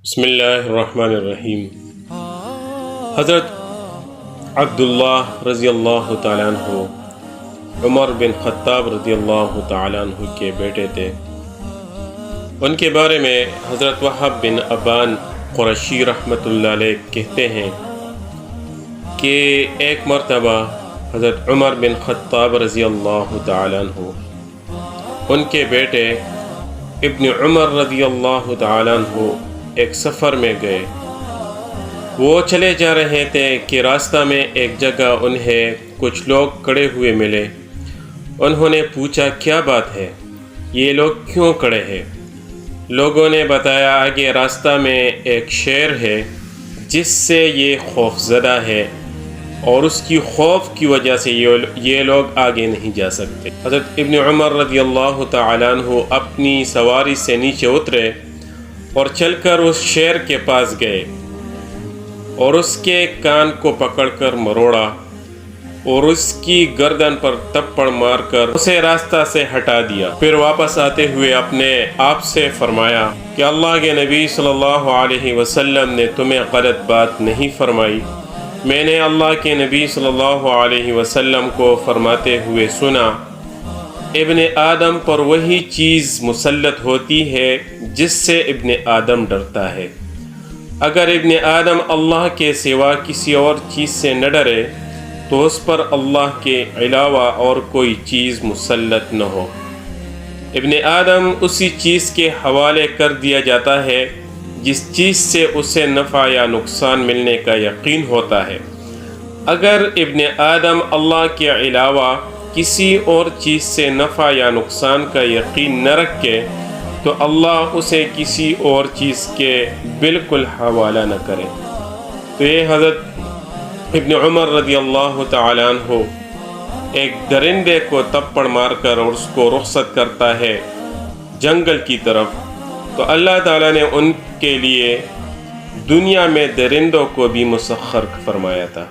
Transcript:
بسم اللہ الرحمن الرحیم۔ حضرت عبداللہ رضی اللہ تعالیٰ عنہ عمر بن خطاب رضی اللہ تعالیٰ عنہ کے بیٹے تھے۔ ان کے بارے میں حضرت وہب بن ابان قرشی رحمۃ اللہ علیہ کہتے ہیں کہ ایک مرتبہ حضرت عمر بن خطاب رضی اللہ تعالیٰ عنہ ان کے بیٹے ابن عمر رضی اللہ تعالیٰ عنہ ایک سفر میں گئے۔ وہ چلے جا رہے تھے کہ راستہ میں ایک جگہ انہیں کچھ لوگ کھڑے ہوئے ملے۔ انہوں نے پوچھا کیا بات ہے، یہ لوگ کیوں کھڑے ہیں؟ لوگوں نے بتایا آگے راستہ میں ایک شیر ہے جس سے یہ خوف زدہ ہے اور اس کی خوف کی وجہ سے یہ لوگ آگے نہیں جا سکتے۔ حضرت ابن عمر رضی اللہ تعالیٰ عنہ اپنی سواری سے نیچے اترے اور چل کر اس شیر کے پاس گئے اور اس کے کان کو پکڑ کر مروڑا اور اس کی گردن پر تپڑ مار کر اسے راستہ سے ہٹا دیا۔ پھر واپس آتے ہوئے اپنے آپ سے فرمایا کہ اللہ کے نبی صلی اللہ علیہ وسلم نے تمہیں غلط بات نہیں فرمائی، میں نے اللہ کے نبی صلی اللہ علیہ وسلم کو فرماتے ہوئے سنا، ابن آدم پر وہی چیز مسلط ہوتی ہے جس سے ابن آدم ڈرتا ہے۔ اگر ابن آدم اللہ کے سوا کسی اور چیز سے نہ ڈرے تو اس پر اللہ کے علاوہ اور کوئی چیز مسلط نہ ہو۔ ابن آدم اسی چیز کے حوالے کر دیا جاتا ہے جس چیز سے اسے نفع یا نقصان ملنے کا یقین ہوتا ہے۔ اگر ابن آدم اللہ کے علاوہ کسی اور چیز سے نفع یا نقصان کا یقین نہ رکھے تو اللہ اسے کسی اور چیز کے بالکل حوالہ نہ کرے۔ تو یہ حضرت ابن عمر رضی اللہ تعالیٰ عنہ ایک درندے کو تپڑ مار کر اور اس کو رخصت کرتا ہے جنگل کی طرف، تو اللہ تعالیٰ نے ان کے لیے دنیا میں درندوں کو بھی مسخر فرمایا تھا۔